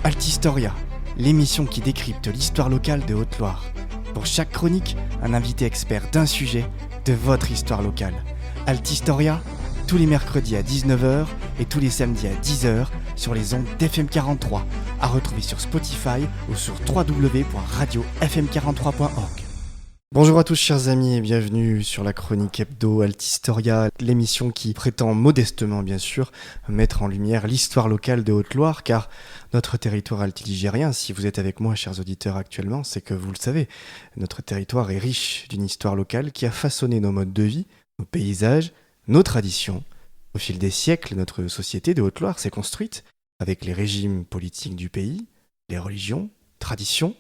Altistoria, l'émission qui décrypte l'histoire locale de Haute-Loire. Pour chaque chronique, un invité expert d'un sujet de votre histoire locale. Altistoria, tous les mercredis à 19h et tous les samedis à 10h sur les ondes d'FM43, à retrouver sur Spotify ou sur www.radiofm43.org. Bonjour à tous chers amis et bienvenue sur la chronique hebdo Altistoria, l'émission qui prétend modestement bien sûr mettre en lumière l'histoire locale de Haute-Loire, car notre territoire altiligérien, si vous êtes avec moi chers auditeurs actuellement, c'est que vous le savez, notre territoire est riche d'une histoire locale qui a façonné nos modes de vie, nos paysages, nos traditions. Au fil des siècles, notre société de Haute-Loire s'est construite avec les régimes politiques du pays, les religions, traditions,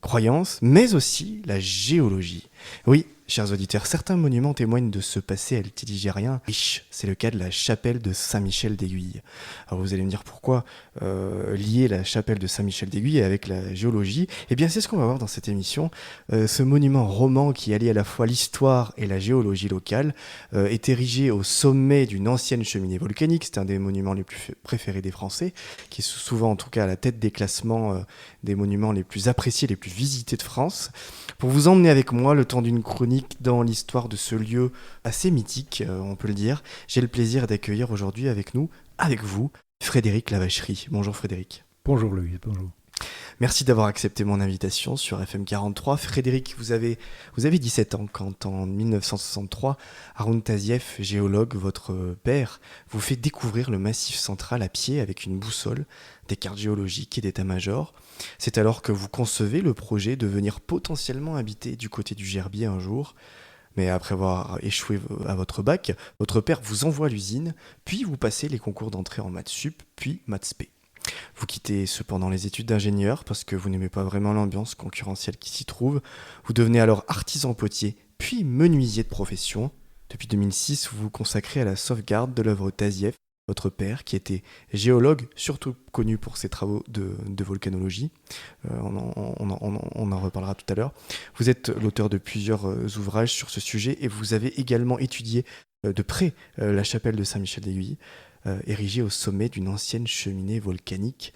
croyances, mais aussi la géologie. Oui, chers auditeurs, certains monuments témoignent de ce passé altiligérien riche. C'est le cas de la chapelle de Saint-Michel d'Aiguille. Alors vous allez me dire pourquoi lier la chapelle de Saint-Michel d'Aiguille avec la géologie ? Eh bien c'est ce qu'on va voir dans cette émission. Ce monument roman qui allie à la fois l'histoire et la géologie locale est érigé au sommet d'une ancienne cheminée volcanique. C'est un des monuments les plus préférés des Français, qui est souvent en tout cas à la tête des classements des monuments les plus appréciés, les plus visités de France. Pour vous emmener avec moi le temps d'une chronique dans l'histoire de ce lieu assez mythique, on peut le dire, j'ai le plaisir d'accueillir aujourd'hui avec nous, avec vous, Frédéric Lavacherie. Bonjour Frédéric. Bonjour Louis, bonjour. Merci d'avoir accepté mon invitation sur FM43. Frédéric, vous avez 17 ans quand en 1963, Haroun Tazieff, géologue, votre père, vous fait découvrir le Massif central à pied avec une boussole, des cartes géologiques et d'état-major. C'est alors que vous concevez le projet de venir potentiellement habiter du côté du Gerbier un jour. Mais après avoir échoué à votre bac, votre père vous envoie à l'usine, puis vous passez les concours d'entrée en maths sup, puis maths spé. Vous quittez cependant les études d'ingénieur parce que vous n'aimez pas vraiment l'ambiance concurrentielle qui s'y trouve. Vous devenez alors artisan potier, puis menuisier de profession. Depuis 2006, vous vous consacrez à la sauvegarde de l'œuvre Tazieff, votre père, qui était géologue, surtout connu pour ses travaux de volcanologie. On en reparlera tout à l'heure. Vous êtes l'auteur de plusieurs ouvrages sur ce sujet et vous avez également étudié de près la chapelle de Saint-Michel d'Aiguille, érigée au sommet d'une ancienne cheminée volcanique.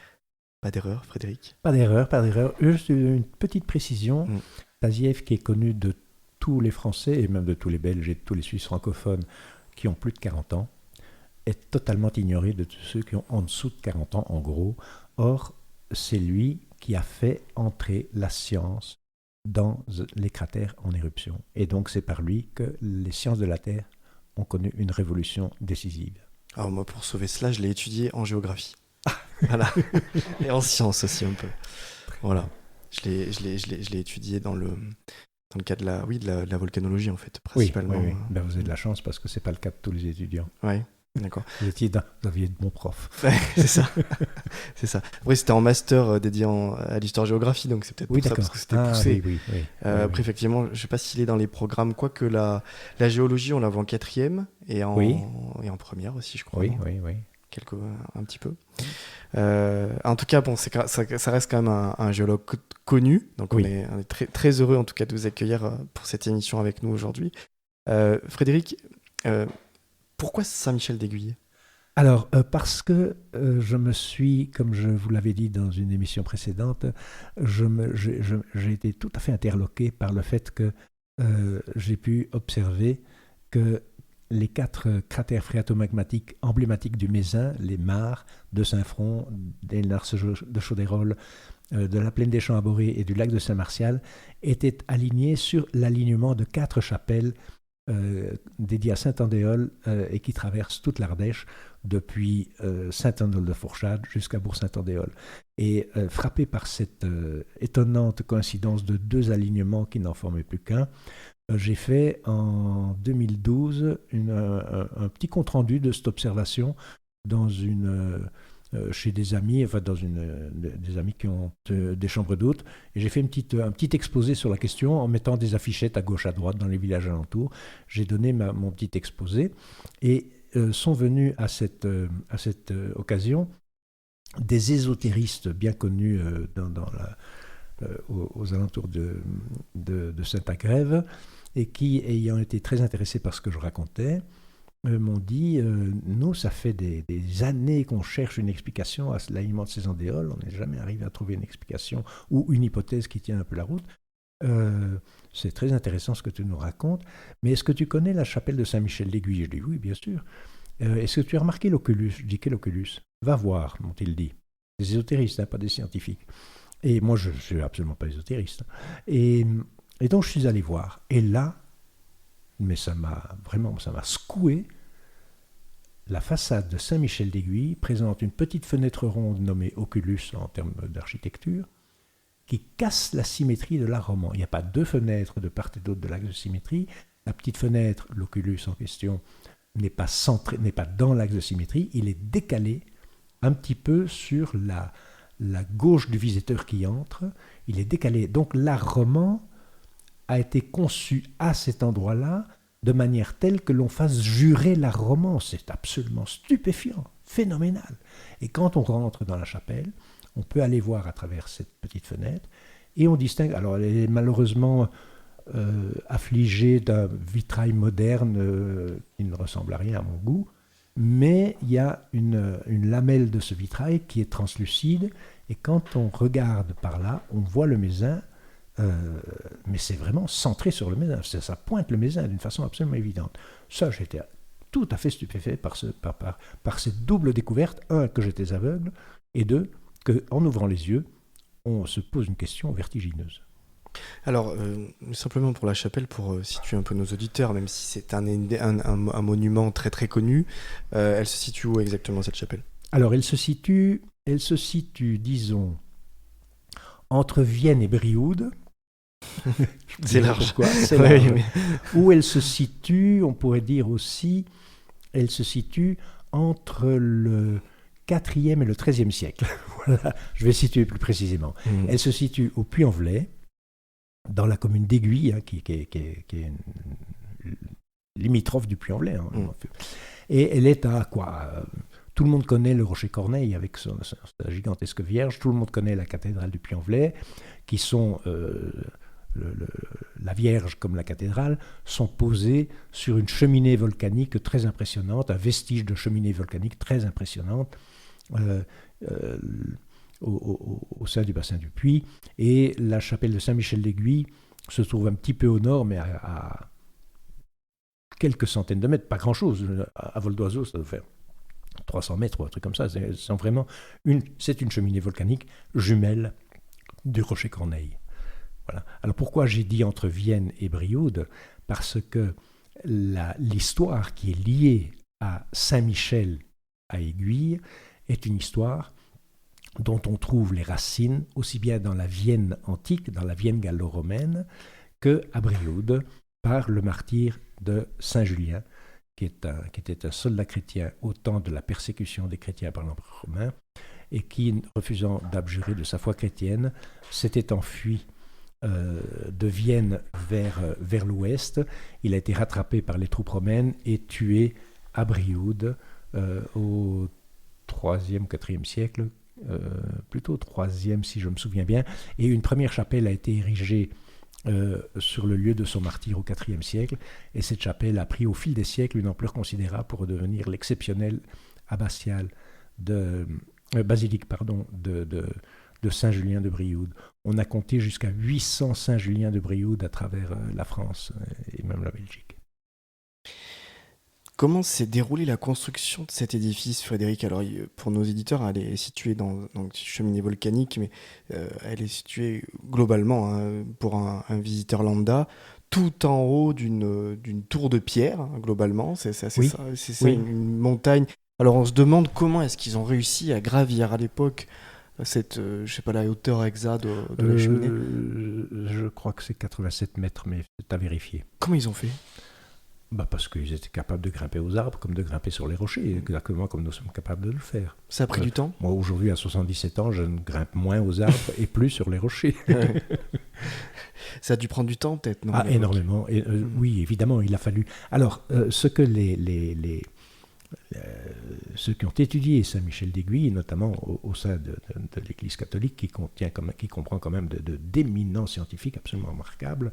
Pas d'erreur, Frédéric ? Pas d'erreur. Juste une petite précision. Tazieff, qui est connu de tous les Français, et même de tous les Belges et de tous les Suisses francophones qui ont plus de 40 ans, est totalement ignoré de tous ceux qui ont en dessous de 40 ans, en gros. Or, c'est lui qui a fait entrer la science dans les cratères en éruption. Et donc, c'est par lui que les sciences de la Terre ont connu une révolution décisive. Alors moi, pour sauver cela, je l'ai étudié en géographie. Voilà. Et en sciences aussi un peu. Voilà. Je l'ai étudié dans le cadre de la volcanologie, en fait, principalement. Oui. Ben, vous avez de la chance parce que ce n'est pas le cas de tous les étudiants. Oui, d'accord. Vous aviez de bons profs. Ouais, c'est ça. C'est ça. Après, c'était en master dédié à l'histoire-géographie, donc c'est peut-être pour ça, parce que c'était poussé. Oui. Après, effectivement, je ne sais pas s'il est dans les programmes, quoique la géologie, on la voit en 4e et en première aussi, je crois. Oui. Un petit peu. En tout cas, bon, ça reste quand même un géologue connu, donc on est très, très heureux en tout cas de vous accueillir pour cette émission avec nous aujourd'hui. Frédéric, pourquoi Saint-Michel d'Aiguille ? Alors, parce que je me suis, comme je vous l'avais dit dans une émission précédente, j'ai été tout à fait interloqué par le fait que j'ai pu observer que les 4 cratères phréatomagmatiques emblématiques du Mézin, les mares de Saint-Front, des Narces de Chaudérolles, de la plaine des Champs à Boré et du lac de Saint-Martial, étaient alignés sur l'alignement de 4 chapelles dédiées à Saint-Andéol et qui traversent toute l'Ardèche depuis Saint-Andéol-de-Fourchade jusqu'à Bourg-Saint-Andéol. Et frappé par cette étonnante coïncidence de 2 alignements qui n'en formaient plus qu'un, j'ai fait en 2012 un petit compte-rendu de cette observation chez des amis, des amis qui ont des chambres d'hôtes. Et j'ai fait un petit exposé sur la question en mettant des affichettes à gauche, à droite dans les villages alentours. J'ai donné mon petit exposé et sont venus à cette occasion des ésotéristes bien connus aux alentours de Saint-Agrève, et qui, ayant été très intéressés par ce que je racontais, m'ont dit nous, ça fait des années qu'on cherche une explication à l'alignement de ces andéoles, on n'est jamais arrivé à trouver une explication ou une hypothèse qui tient un peu la route. C'est très intéressant ce que tu nous racontes, mais est-ce que tu connais la chapelle de Saint-Michel d'Aiguille? Je dis oui, bien sûr. Est-ce que tu as remarqué l'oculus? Je dis quel oculus? Va voir, m'ont-ils dit. Des ésotéristes, hein, pas des scientifiques. Et moi, je ne suis absolument pas ésotériste. Et donc, je suis allé voir. Et là, mais ça m'a secoué. La façade de Saint-Michel d'Aiguille présente une petite fenêtre ronde nommée oculus en termes d'architecture, qui casse la symétrie de l'art roman. Il n'y a pas deux fenêtres de part et d'autre de l'axe de symétrie. La petite fenêtre, l'oculus en question, n'est pas centré, n'est pas dans l'axe de symétrie, il est décalé un petit peu sur la gauche du visiteur qui entre, il est décalé. Donc l'art roman a été conçu à cet endroit-là de manière telle que l'on fasse jurer l'art roman. C'est absolument stupéfiant, phénoménal. Et quand on rentre dans la chapelle, on peut aller voir à travers cette petite fenêtre et on distingue, alors elle est malheureusement affligé d'un vitrail moderne qui ne ressemble à rien à mon goût, mais il y a une lamelle de ce vitrail qui est translucide, et quand on regarde par là, on voit le mézin, mais c'est vraiment centré sur le mézin, ça pointe le mézin d'une façon absolument évidente. Ça, j'étais tout à fait stupéfait par cette double découverte, un, que j'étais aveugle, et deux, qu'en ouvrant les yeux, on se pose une question vertigineuse. Alors, simplement pour la chapelle, pour situer un peu nos auditeurs, même si c'est un monument très très connu, elle se situe où exactement cette chapelle? Alors, elle se situe, disons, entre Vienne et Brioude. C'est large. C'est large. Oui, mais... Où elle se situe, on pourrait dire aussi, elle se situe entre le 4e et le 13e siècle. Voilà, je vais situer plus précisément. Elle se situe au Puy-en-Velay, dans la commune d'Aiguille, hein, qui est limitrophe du Puy-en-Velay. Hein. Et elle est à quoi tout le monde connaît le Rocher Corneille avec sa gigantesque Vierge, tout le monde connaît la cathédrale du Puy-en-Velay, qui sont, la Vierge comme la cathédrale, sont posées sur une cheminée volcanique très impressionnante, un vestige de cheminée volcanique très impressionnante, au sein du bassin du Puy, et la chapelle de Saint-Michel d'Aiguille se trouve un petit peu au nord, mais à quelques centaines de mètres, pas grand-chose, à vol d'oiseau, ça doit faire 300 mètres ou un truc comme ça. C'est une cheminée volcanique jumelle du Rocher Corneille. Voilà. Alors pourquoi j'ai dit entre Vienne et Brioude? Parce que l'histoire qui est liée à Saint-Michel à Aiguille est une histoire dont on trouve les racines aussi bien dans la Vienne antique, dans la Vienne gallo-romaine, qu'à Brioude, par le martyr de Saint-Julien, qui était un soldat chrétien au temps de la persécution des chrétiens par l'empereur romain, et qui, refusant d'abjurer de sa foi chrétienne, s'était enfui de Vienne vers l'ouest. Il a été rattrapé par les troupes romaines et tué à Brioude au 3e, 4e siècle, plutôt 3e si je me souviens bien, et une première chapelle a été érigée sur le lieu de son martyre au 4e siècle, et cette chapelle a pris au fil des siècles une ampleur considérable pour devenir l'exceptionnelle basilique de Saint-Julien de Brioude. On a compté jusqu'à 800 Saint-Julien de Brioude à travers la France et même la Belgique. Comment s'est déroulée la construction de cet édifice, Frédéric? Alors, pour nos éditeurs, elle est située dans une cheminée volcanique, mais elle est située globalement, hein, pour un visiteur lambda, tout en haut d'une tour de pierre, hein, globalement. C'est ça, oui. C'est ça, une montagne. Alors, on se demande comment est-ce qu'ils ont réussi à gravir à l'époque cette, je sais pas la hauteur exacte de la cheminée. Je crois que c'est 87 mètres, mais c'est à vérifier. Comment ils ont fait? Parce qu'ils étaient capables de grimper aux arbres comme de grimper sur les rochers, exactement comme nous sommes capables de le faire. Ça a pris du temps? Moi, aujourd'hui, à 77 ans, je ne grimpe moins aux arbres et plus sur les rochers. Ça a dû prendre du temps, peut-être, non? Énormément. Oui, évidemment, il a fallu... Alors, ce que ceux qui ont étudié Saint-Michel d'Aiguille, notamment au sein de l'Église catholique, qui comprend quand même d'éminents scientifiques absolument remarquables,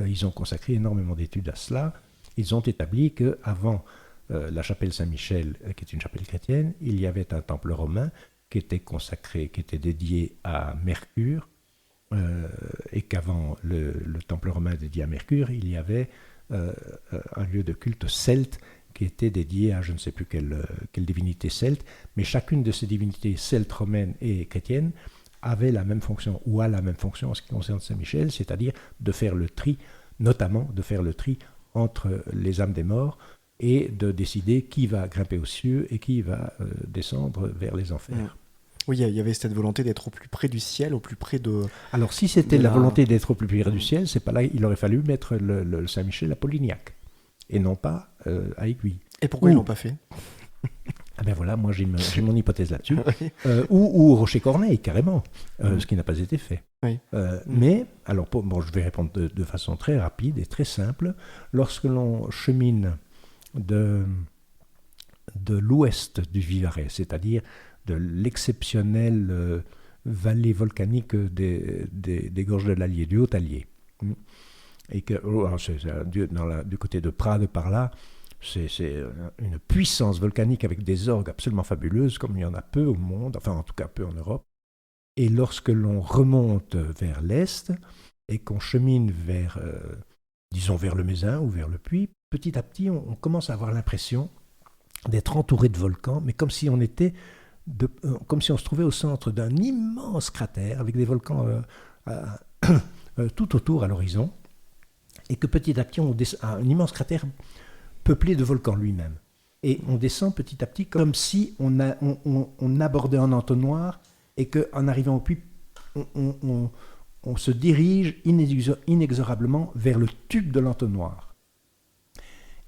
ils ont consacré énormément d'études à cela. Ils ont établi qu'avant la chapelle Saint-Michel, qui est une chapelle chrétienne, il y avait un temple romain qui était consacré, qui était dédié à Mercure, et qu'avant le temple romain dédié à Mercure, il y avait un lieu de culte celte qui était dédié à je ne sais plus quelle divinité celte, mais chacune de ces divinités celtes, romaines et chrétiennes avait la même fonction, ou a la même fonction en ce qui concerne Saint-Michel, c'est-à-dire de faire le tri, notamment de faire le tri entre les âmes des morts et de décider qui va grimper aux cieux et qui va descendre vers les enfers. Oui, il y avait cette volonté d'être au plus près du ciel, au plus près de... Alors si c'était la volonté d'être au plus près du ciel, c'est pas là, il aurait fallu mettre le Saint-Michel à Polignac, et non pas à Aiguille. Et pourquoi ils l'ont pas fait? Ah ben voilà, moi j'ai mon hypothèse là-dessus. Ou Rocher-Corneille, carrément, ce qui n'a pas été fait. Oui. Mais, alors je vais répondre de façon très rapide et très simple. Lorsque l'on chemine de l'ouest du Vivarais, c'est-à-dire de l'exceptionnelle vallée volcanique des gorges de l'Allier, du Haut-Allier, et que du côté de Prades par là, c'est une puissance volcanique avec des orgues absolument fabuleuses, comme il y en a peu au monde, enfin en tout cas peu en Europe. Et lorsque l'on remonte vers l'est et qu'on chemine vers, disons vers le Mézin ou vers le Puy, petit à petit on commence à avoir l'impression d'être entouré de volcans, mais comme si on se trouvait au centre d'un immense cratère avec des volcans tout autour à l'horizon, et que petit à petit on descend un immense cratère peuplé de volcans lui-même. Et on descend petit à petit comme si on abordait un entonnoir et qu'en arrivant au puits, on se dirige inexorablement vers le tube de l'entonnoir.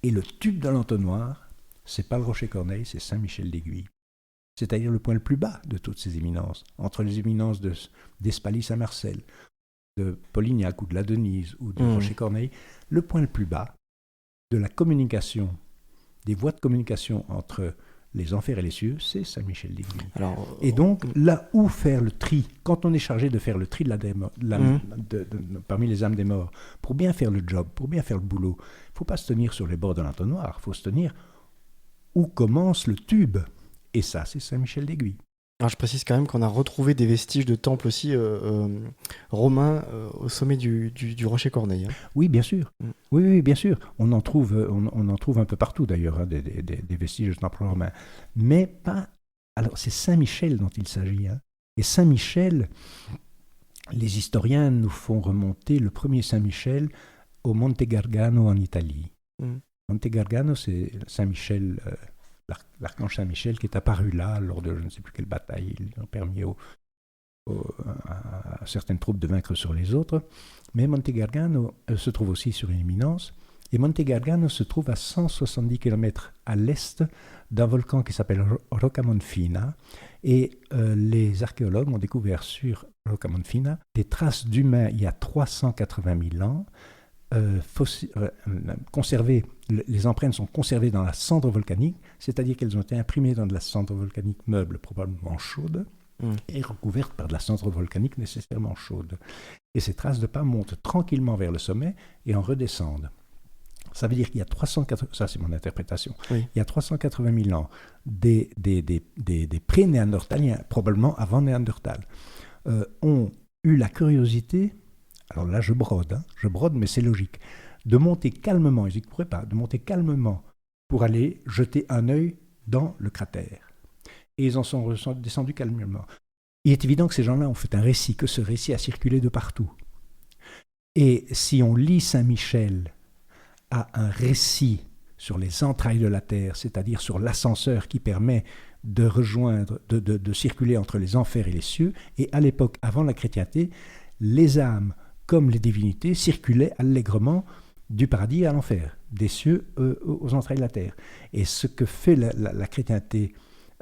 Et le tube de l'entonnoir, c'est pas le Rocher-Corneille, c'est Saint-Michel-d'Aiguille. C'est-à-dire le point le plus bas de toutes ces éminences, entre les éminences d'Espaly-Saint-Marcel, de Polignac ou de la Denise ou de Rocher-Corneille, le point le plus bas de la communication, des voies de communication entre les enfers et les cieux, c'est Saint-Michel-d'Aiguille. Et donc, là où faire le tri, quand on est chargé de faire le tri parmi les âmes des morts, pour bien faire le job, pour bien faire le boulot, il ne faut pas se tenir sur les bords de l'entonnoir, il faut se tenir où commence le tube. Et ça, c'est Saint-Michel-d'Aiguille. Alors je précise quand même qu'on a retrouvé des vestiges de temples aussi romains au sommet du Rocher-Corneille. Hein. Oui, bien sûr. Oui, bien sûr. On en trouve un peu partout d'ailleurs, hein, des vestiges de temples romains. Mais pas... Alors c'est Saint-Michel dont il s'agit. Hein. Et Saint-Michel, les historiens nous font remonter le premier Saint-Michel au Monte Gargano en Italie. Monte Gargano, c'est Saint-Michel... l'archange Saint-Michel qui est apparu là lors de je ne sais plus quelle bataille. Ils ont permis à certaines troupes de vaincre sur les autres. Mais Monte Gargano se trouve aussi sur une éminence. Et Monte Gargano se trouve à 170 km à l'est d'un volcan qui s'appelle Roccamonfina. Et les archéologues ont découvert sur Roccamonfina des traces d'humains il y a 380 000 ans. Conservées, les empreintes sont conservées dans la cendre volcanique, c'est-à-dire qu'elles ont été imprimées dans de la cendre volcanique meuble probablement chaude et recouvertes par de la cendre volcanique nécessairement chaude. Et ces traces de pas montent tranquillement vers le sommet et en redescendent. Ça veut dire qu'il y a 380, ça c'est mon interprétation, il y a 380 000 ans, des pré-néandertaliens, probablement avant Néandertal, ont eu la curiosité. Alors là, je brode, mais c'est logique. De monter calmement, ils n'y pourraient pas, de monter calmement pour aller jeter un œil dans le cratère. Et ils en sont descendus calmement. Il est évident que ces gens-là ont fait un récit, que ce récit a circulé de partout. Et si on lit Saint-Michel à un récit sur les entrailles de la terre, c'est-à-dire sur l'ascenseur qui permet de rejoindre, de circuler entre les enfers et les cieux, et à l'époque, avant la chrétienté, les âmes comme les divinités, circulaient allègrement du paradis à l'enfer, des cieux aux entrailles de la terre. Et ce que fait la chrétienté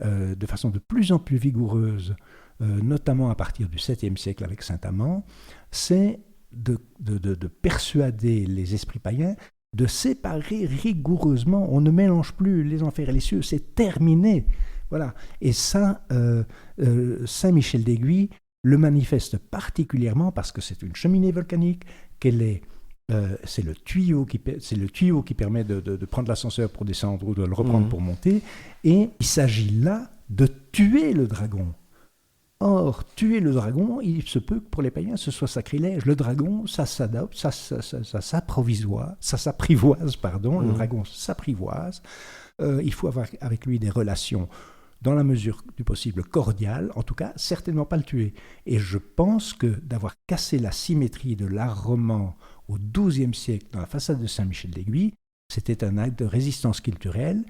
de façon de plus en plus vigoureuse, notamment à partir du 7e siècle avec saint Amand, c'est de persuader les esprits païens de séparer rigoureusement. On ne mélange plus les enfers et les cieux, c'est terminé. Voilà. Et ça, Saint-Michel-d'Aiguille le manifeste particulièrement parce que c'est une cheminée volcanique, qu'elle est c'est le tuyau qui permet de prendre l'ascenseur pour descendre ou de le reprendre pour monter. Et il s'agit là de tuer le dragon. Or, tuer le dragon, il se peut que pour les païens, ce soit sacrilège. Le dragon, ça s'adopte, ça s'apprivoise, le dragon s'apprivoise. Il faut avoir avec lui des relations, dans la mesure du possible, cordiales, en tout cas, certainement pas le tuer. Et je pense que d'avoir cassé la symétrie de l'art roman au XIIe siècle dans la façade de Saint-Michel-d'Aiguille, c'était un acte de résistance culturelle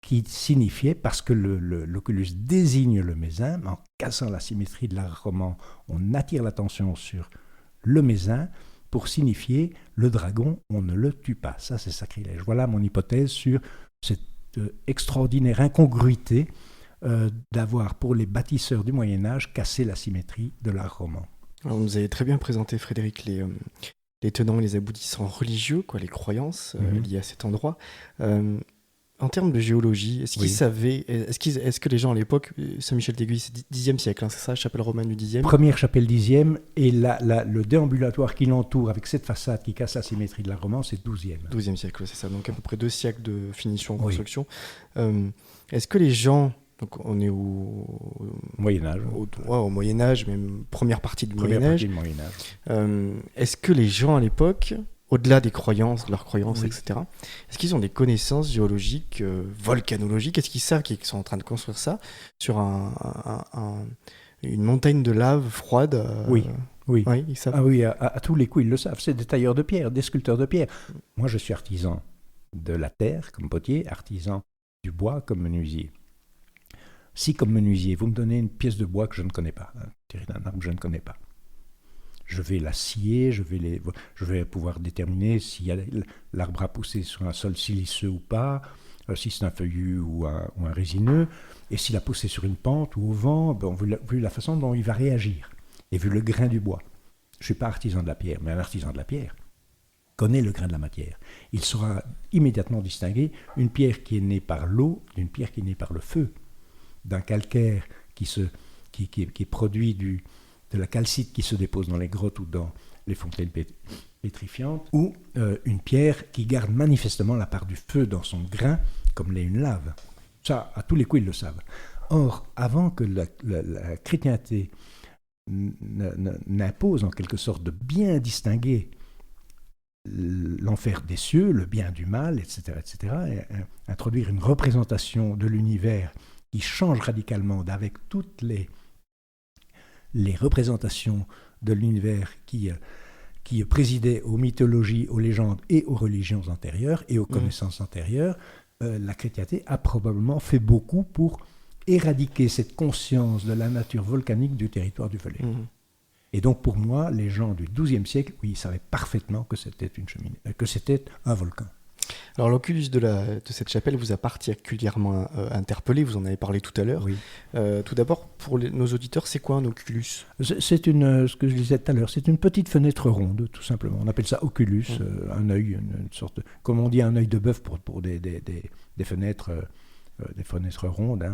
qui signifiait, parce que l'oculus désigne le mézin, en cassant la symétrie de l'art roman, on attire l'attention sur le mézin pour signifier le dragon, on ne le tue pas. Ça, c'est sacrilège. Voilà mon hypothèse sur cette extraordinaire incongruité d'avoir, pour les bâtisseurs du Moyen-Âge, cassé la symétrie de l'art roman. Alors, vous nous avez très bien présenté, Frédéric, les tenants et les aboutissants religieux, les croyances liées à cet endroit. En termes de géologie, est-ce qu'ils savaient, est-ce que les gens à l'époque, Saint-Michel-d'Aiguille, c'est 10e siècle, c'est ça, chapelle romaine du 10e ? Première chapelle 10e, et le déambulatoire qui l'entoure avec cette façade qui casse la symétrie de la romance, c'est 12e. 12e siècle, c'est ça, donc à peu près 2 siècles de finition en construction. Est-ce que les gens, donc on est au Moyen-Âge. Au Moyen-Âge, même première partie du Moyen-Âge. Est-ce que les gens à l'époque, au-delà des croyances, de leurs croyances, etc., est-ce qu'ils ont des connaissances géologiques, volcanologiques ? Est-ce qu'ils savent qu'ils sont en train de construire ça sur une montagne de lave froide Oui, ils savent. Ah oui, à tous les coups, ils le savent. C'est des tailleurs de pierre, des sculpteurs de pierre. Moi, je suis artisan de la terre, comme potier, artisan du bois, comme menuisier. Si, comme menuisier, vous me donnez une pièce de bois que je ne connais pas, tirée d'un arbre que je ne connais pas, je vais la scier, je vais pouvoir déterminer si l'arbre a poussé sur un sol siliceux ou pas, si c'est un feuillu ou un résineux, et s'il a poussé sur une pente ou au vent, vu la façon dont il va réagir, et vu le grain du bois. Je ne suis pas artisan de la pierre, mais un artisan de la pierre connaît le grain de la matière. Il saura immédiatement distinguer une pierre qui est née par l'eau d'une pierre qui est née par le feu, d'un calcaire qui produit de la calcite qui se dépose dans les grottes ou dans les fontaines pétrifiantes, ou une pierre qui garde manifestement la part du feu dans son grain, comme l'est une lave. Ça, à tous les coups, ils le savent. Or, avant que la chrétienté n'impose en quelque sorte de bien distinguer l'enfer des cieux, le bien du mal, etc., et introduire une représentation de l'univers qui change radicalement avec toutes les représentations de l'univers qui présidaient aux mythologies, aux légendes et aux religions antérieures et aux connaissances antérieures, la chrétienté a probablement fait beaucoup pour éradiquer cette conscience de la nature volcanique du territoire du Velay. Et donc pour moi, les gens du XIIe siècle, ils savaient parfaitement que c'était une cheminée, que c'était un volcan. Alors l'oculus de cette chapelle vous a particulièrement interpellé, vous en avez parlé tout à l'heure. Oui. Tout d'abord, pour nos auditeurs, c'est quoi un oculus ? C'est ce que je disais tout à l'heure, c'est une petite fenêtre ronde, tout simplement. On appelle ça oculus, un œil, une sorte de, comme on dit un œil de bœuf pour des fenêtres, des fenêtres rondes.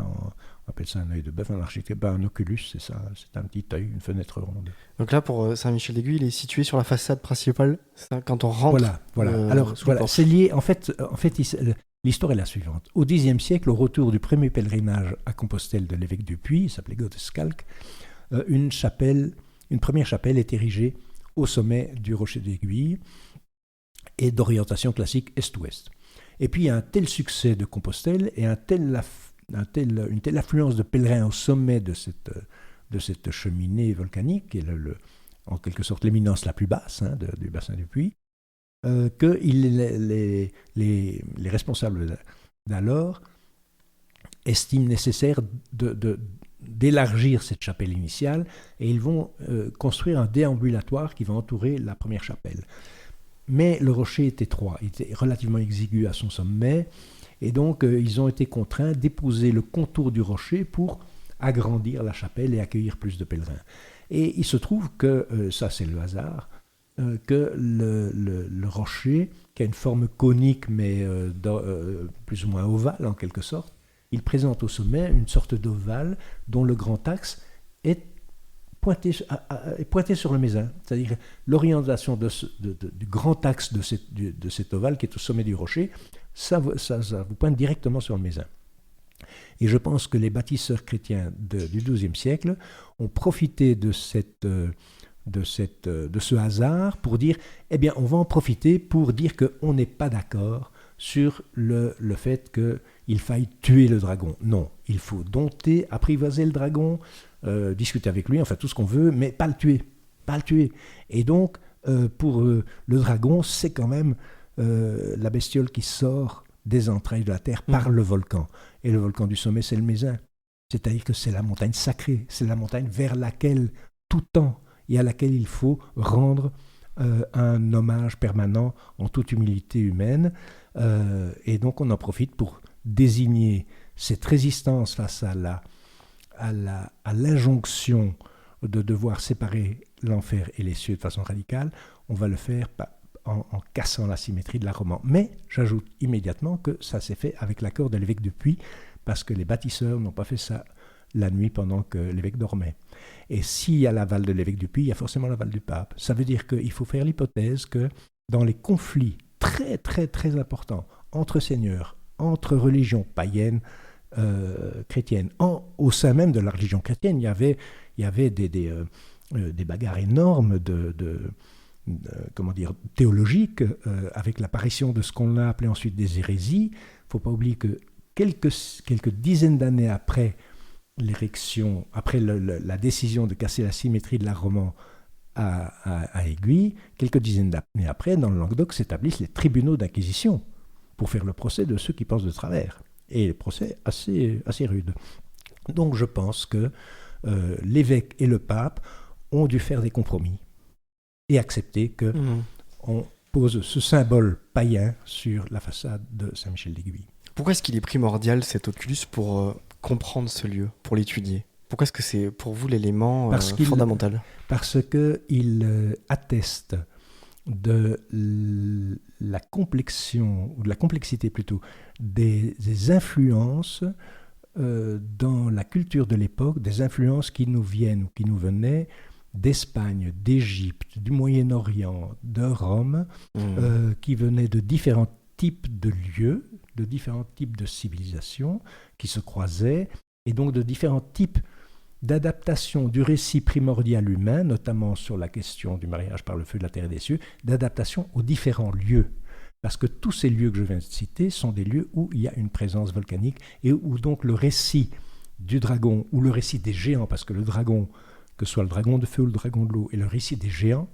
On appelle ça un œil de bœuf en architecture. Un oculus, c'est ça, c'est un petit œil, une fenêtre ronde. Donc là, pour Saint-Michel-d'Aiguille, il est situé sur la façade principale, c'est ça, quand on rentre. Voilà. Alors, c'est lié. En fait, l'histoire est la suivante. Au Xe siècle, au retour du premier pèlerinage à Compostelle de l'évêque du Puy, il s'appelait Godescalc, une première chapelle est érigée au sommet du rocher d'Aiguille et d'orientation classique est-ouest. Et puis, il y a un tel succès de Compostelle et une telle affluence de pèlerins au sommet de cette cheminée volcanique, qui est en quelque sorte l'éminence la plus basse du bassin du Puy, que les responsables d'alors estiment nécessaire d'élargir cette chapelle initiale, et ils vont construire un déambulatoire qui va entourer la première chapelle. Mais le rocher est étroit, il était relativement exigu à son sommet, et donc ils ont été contraints d'épouser le contour du rocher pour agrandir la chapelle et accueillir plus de pèlerins. Et il se trouve que, ça c'est le hasard, que le rocher, qui a une forme conique mais plus ou moins ovale en quelque sorte, il présente au sommet une sorte d'ovale dont le grand axe est pointer sur le mésin, c'est-à-dire l'orientation du grand axe de cet ovale qui est au sommet du rocher, ça vous pointe directement sur le mésin. Et je pense que les bâtisseurs chrétiens du XIIe siècle ont profité de ce hasard pour dire, eh bien, on va en profiter pour dire qu'on n'est pas d'accord sur le fait qu'il faille tuer le dragon. Non, il faut dompter, apprivoiser le dragon, discuter avec lui, enfin tout ce qu'on veut, mais pas le tuer. Pas le tuer. Et donc, pour le dragon, c'est quand même la bestiole qui sort des entrailles de la terre par le volcan. Et le volcan du sommet, c'est le Mézin. C'est-à-dire que c'est la montagne sacrée, c'est la montagne vers laquelle tout tend et à laquelle il faut rendre un hommage permanent en toute humilité humaine. Et donc on en profite pour désigner cette résistance face à l'injonction de devoir séparer l'enfer et les cieux de façon radicale. On va le faire en cassant la symétrie de la Roma. Mais j'ajoute immédiatement que ça s'est fait avec l'accord de l'évêque de Puy, parce que les bâtisseurs n'ont pas fait ça la nuit pendant que l'évêque dormait. Et s'il y a l'aval de l'évêque du Puy, il y a forcément l'aval du pape. Ça veut dire qu'il faut faire l'hypothèse que dans les conflits très très très importants entre seigneurs, entre religions païennes, chrétiennes, au sein même de la religion chrétienne, il y avait des bagarres énormes théologiques, avec l'apparition de ce qu'on a appelé ensuite des hérésies. Il ne faut pas oublier que quelques dizaines d'années après l'érection, après la décision de casser la symétrie de la Roma à Aiguille, quelques dizaines d'années après, dans le Languedoc, s'établissent les tribunaux d'inquisition pour faire le procès de ceux qui pensent de travers. Et les procès assez rudes. Donc je pense que l'évêque et le pape ont dû faire des compromis et accepter qu'on pose ce symbole païen sur la façade de Saint-Michel-d'Aiguille. Pourquoi est-ce qu'il est primordial cet oculus pour comprendre ce lieu, pour l'étudier ? Pourquoi est-ce que c'est pour vous l'élément fondamental ? Parce qu'il atteste de la complexion, ou de la complexité plutôt, des influences dans la culture de l'époque, des influences qui nous viennent ou qui nous venaient d'Espagne, d'Égypte, du Moyen-Orient, de Rome, qui venaient de différents types de lieux, de différents types de civilisations qui se croisaient, et donc de différents types d'adaptation du récit primordial humain, notamment sur la question du mariage par le feu de la terre et des cieux, d'adaptation aux différents lieux. Parce que tous ces lieux que je viens de citer sont des lieux où il y a une présence volcanique et où donc le récit du dragon ou le récit des géants, parce que le dragon, que ce soit le dragon de feu ou le dragon de l'eau, et le récit des géants,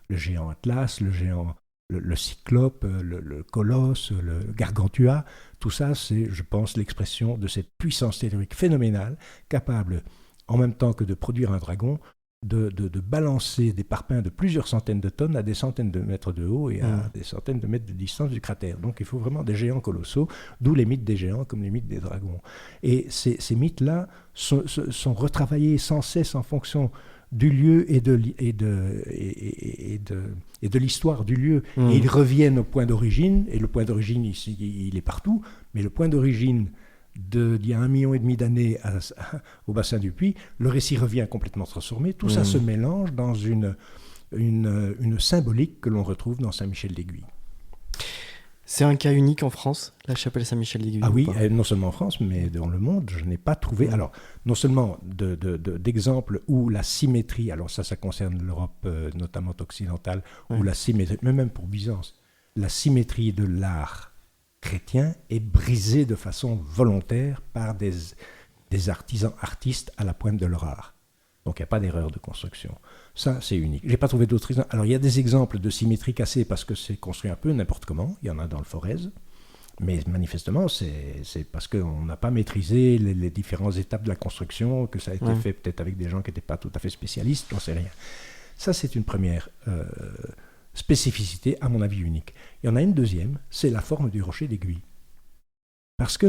le géant Atlas, le géant, le cyclope, le colosse, le gargantua, tout ça c'est, je pense, l'expression de cette puissance théorique phénoménale, capable, en même temps que de produire un dragon, de balancer des parpaings de plusieurs centaines de tonnes à des centaines de mètres de haut et à des centaines de mètres de distance du cratère. Donc il faut vraiment des géants colossaux, d'où les mythes des géants comme les mythes des dragons. Et ces mythes-là sont retravaillés sans cesse en fonction du lieu et de l'histoire du lieu. Et ils reviennent au point d'origine, et le point d'origine ici, il est partout, mais le point d'origine d'il y a 1,5 million d'années au bassin du Puy, le récit revient complètement transformé. Tout ça se mélange dans une symbolique que l'on retrouve dans Saint-Michel-d'Aiguille. C'est un cas unique en France, la chapelle Saint-Michel-d'Aiguille? Ah oui, non seulement en France, mais dans le monde, je n'ai pas trouvé... Alors, non seulement d'exemples où la symétrie, alors ça concerne l'Europe notamment occidentale, où la symétrie, mais même pour Byzance, la symétrie de l'art chrétien est brisé de façon volontaire par des artistes à la pointe de leur art. Donc il n'y a pas d'erreur de construction. Ça, c'est unique. Je n'ai pas trouvé d'autres exemples. Alors il y a des exemples de symétrie cassée parce que c'est construit un peu n'importe comment. Il y en a dans le Forez. Mais manifestement, c'est parce qu'on n'a pas maîtrisé les différentes étapes de la construction, que ça a été fait peut-être avec des gens qui n'étaient pas tout à fait spécialistes, j'en sais rien. Ça, c'est une première spécificité, à mon avis, unique. Il y en a une deuxième, c'est la forme du rocher d'Aiguille. Parce que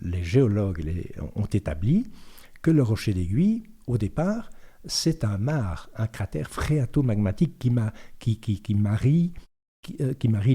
les géologues ont établi que le rocher d'Aiguille, au départ, c'est un mare, un cratère phréato-magmatique qui marie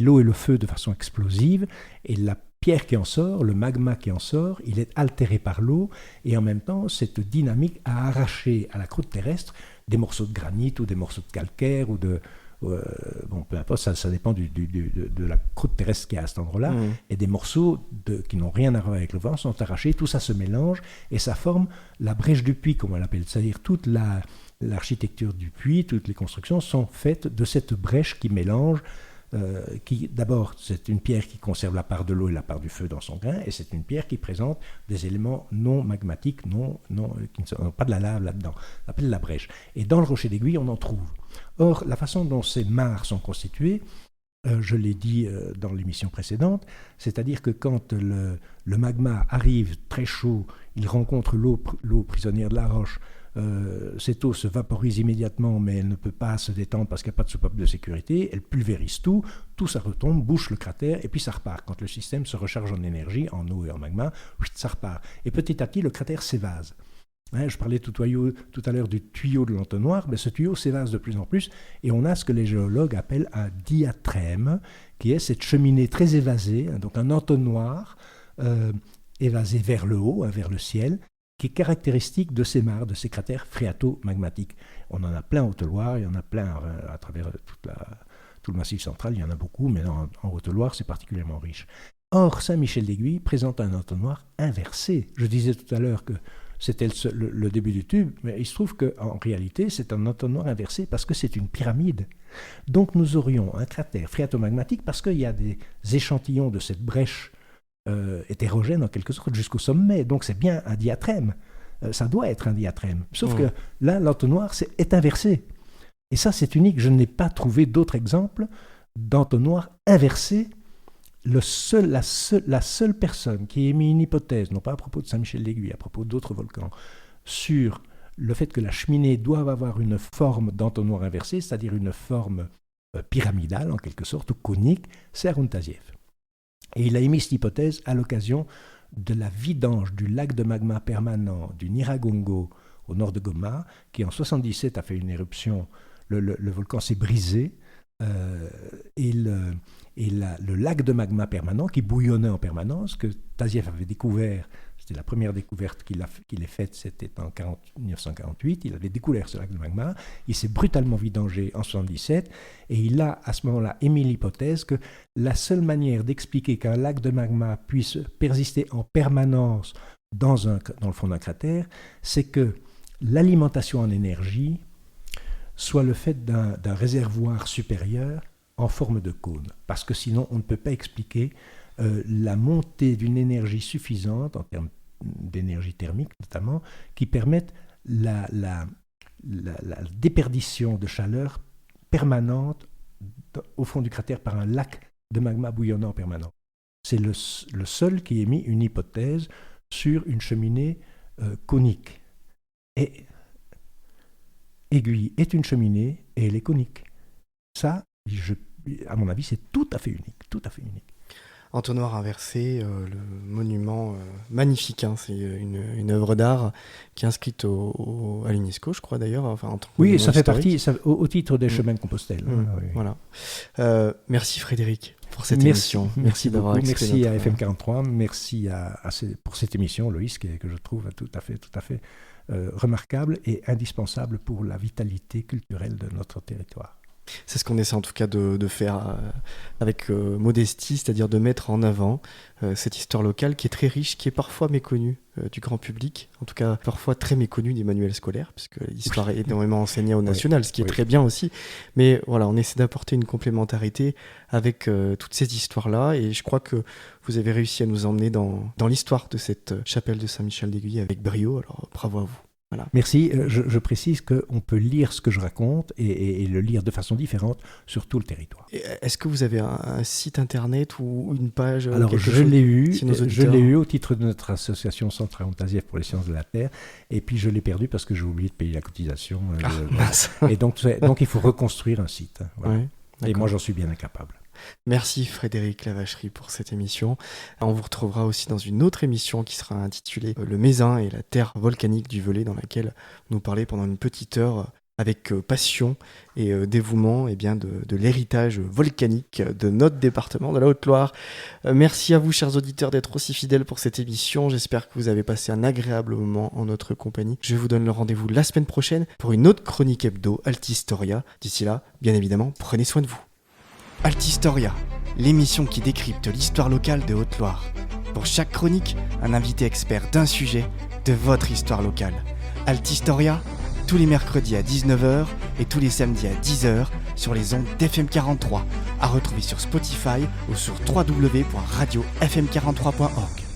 l'eau et le feu de façon explosive, et la pierre qui en sort, le magma qui en sort, il est altéré par l'eau, et en même temps, cette dynamique a arraché à la croûte terrestre des morceaux de granit ou des morceaux de calcaire ou de... bon, peu importe, ça dépend de la croûte terrestre qui est à cet endroit-là, et des morceaux qui n'ont rien à voir avec le vent sont arrachés, tout ça se mélange, et ça forme la brèche du puits, comme on l'appelle, c'est-à-dire toute l'architecture du puits, toutes les constructions sont faites de cette brèche qui mélange, qui d'abord c'est une pierre qui conserve la part de l'eau et la part du feu dans son grain, et c'est une pierre qui présente des éléments non magmatiques, qui n'ont pas de la lave là-dedans, on appelle la brèche. Et dans le rocher d'Aiguille, on en trouve. Or, la façon dont ces mares sont constituées, je l'ai dit dans l'émission précédente, c'est-à-dire que quand le magma arrive très chaud, il rencontre l'eau prisonnière de la roche, cette eau se vaporise immédiatement, mais elle ne peut pas se détendre parce qu'il n'y a pas de soupape de sécurité, elle pulvérise tout ça retombe, bouche le cratère, et puis ça repart. Quand le système se recharge en énergie, en eau et en magma, ça repart. Et petit à petit, le cratère s'évase. Je parlais tout à l'heure du tuyau de l'entonnoir, mais ce tuyau s'évase de plus en plus, et on a ce que les géologues appellent un diatrème, qui est cette cheminée très évasée, donc un entonnoir évasé vers le haut, vers le ciel, qui est caractéristique de ces mares, de ces cratères phréato-magmatiques. On en a plein en Haute-Loire, il y en a plein à travers tout le Massif central, il y en a beaucoup, mais en Haute-Loire, c'est particulièrement riche. Or, Saint-Michel-d'Aiguille présente un entonnoir inversé. Je disais tout à l'heure que c'était le début du tube, mais il se trouve qu'en réalité, c'est un entonnoir inversé parce que c'est une pyramide. Donc, nous aurions un cratère phréato-magmatique parce qu'il y a des échantillons de cette brèche hétérogène en quelque sorte jusqu'au sommet, donc c'est bien un diatrème, ça doit être un diatrème, sauf que là l'entonnoir est inversé, et ça c'est unique, je n'ai pas trouvé d'autres exemples d'entonnoir inversé. La seule personne qui ait émis une hypothèse, non pas à propos de Saint-Michel-d'Aiguille, à propos d'autres volcans, sur le fait que la cheminée doit avoir une forme d'entonnoir inversé, c'est-à-dire une forme pyramidale en quelque sorte, ou conique, c'est Haroun Taziev. Et il a émis cette hypothèse à l'occasion de la vidange du lac de magma permanent du Nyiragongo au nord de Goma, qui en 1977 a fait une éruption. Le volcan s'est brisé et le lac de magma permanent qui bouillonnait en permanence, que Taziev avait découvert, c'était la première découverte qu'il ait faite, c'était en 1948, il avait découvert ce lac de magma, il s'est brutalement vidangé en 1977, et il a à ce moment-là émis l'hypothèse que la seule manière d'expliquer qu'un lac de magma puisse persister en permanence dans le fond d'un cratère, c'est que l'alimentation en énergie soit le fait d'un réservoir supérieur en forme de cône, parce que sinon on ne peut pas expliquer la montée d'une énergie suffisante, en termes d'énergie thermique notamment, qui permette la déperdition de chaleur permanente au fond du cratère par un lac de magma bouillonnant permanent. C'est le seul qui ait mis une hypothèse sur une cheminée conique. Et Aiguille est une cheminée et elle est conique. Ça, à mon avis, c'est tout à fait unique, tout à fait unique. Entonnoir inversé, le monument magnifique, hein, c'est une œuvre d'art qui est inscrite à l'UNESCO, je crois d'ailleurs. Enfin, en tant que oui, ça fait historique. partie au titre des chemins de Compostelle. Oui. Voilà. Merci Frédéric pour cette émission. Merci d'avoir expliqué. Merci à FM 43, merci pour cette émission, Loïs, que je trouve tout à fait remarquable et indispensable pour la vitalité culturelle de notre territoire. C'est ce qu'on essaie en tout cas de faire avec modestie, c'est-à-dire de mettre en avant cette histoire locale qui est très riche, qui est parfois méconnue du grand public, en tout cas parfois très méconnue des manuels scolaires, puisque l'histoire est énormément enseignée au national, ce qui est très bien aussi. Mais voilà, on essaie d'apporter une complémentarité avec toutes ces histoires-là, et je crois que vous avez réussi à nous emmener dans l'histoire de cette chapelle de Saint-Michel-d'Aiguille avec brio, alors bravo à vous. Voilà. Merci. Je précise qu'on peut lire ce que je raconte et le lire de façon différente sur tout le territoire. Est-ce que vous avez un site internet ou une page? Alors, je l'ai eu au titre de notre association Centre Haroun Taziev pour les sciences de la Terre, et puis je l'ai perdu parce que j'ai oublié de payer la cotisation. Et donc, il faut reconstruire un site. Voilà. Ouais, et moi, j'en suis bien incapable. Merci Frédéric Lavacherie pour cette émission. On vous retrouvera aussi dans une autre émission qui sera intitulée Le Mézin et la terre volcanique du Velay, dans laquelle nous parlez pendant une petite heure avec passion et dévouement de l'héritage volcanique de notre département de la Haute-Loire. Merci à vous, chers auditeurs, d'être aussi fidèles pour cette émission. J'espère que vous avez passé un agréable moment en notre compagnie. Je vous donne le rendez-vous la semaine prochaine pour une autre chronique hebdo Altistoria. D'ici là, bien évidemment, prenez soin de vous. Altistoria, l'émission qui décrypte l'histoire locale de Haute-Loire. Pour chaque chronique, un invité expert d'un sujet de votre histoire locale. Altistoria, tous les mercredis à 19h et tous les samedis à 10h sur les ondes d'FM 43, à retrouver sur Spotify ou sur www.radiofm43.org.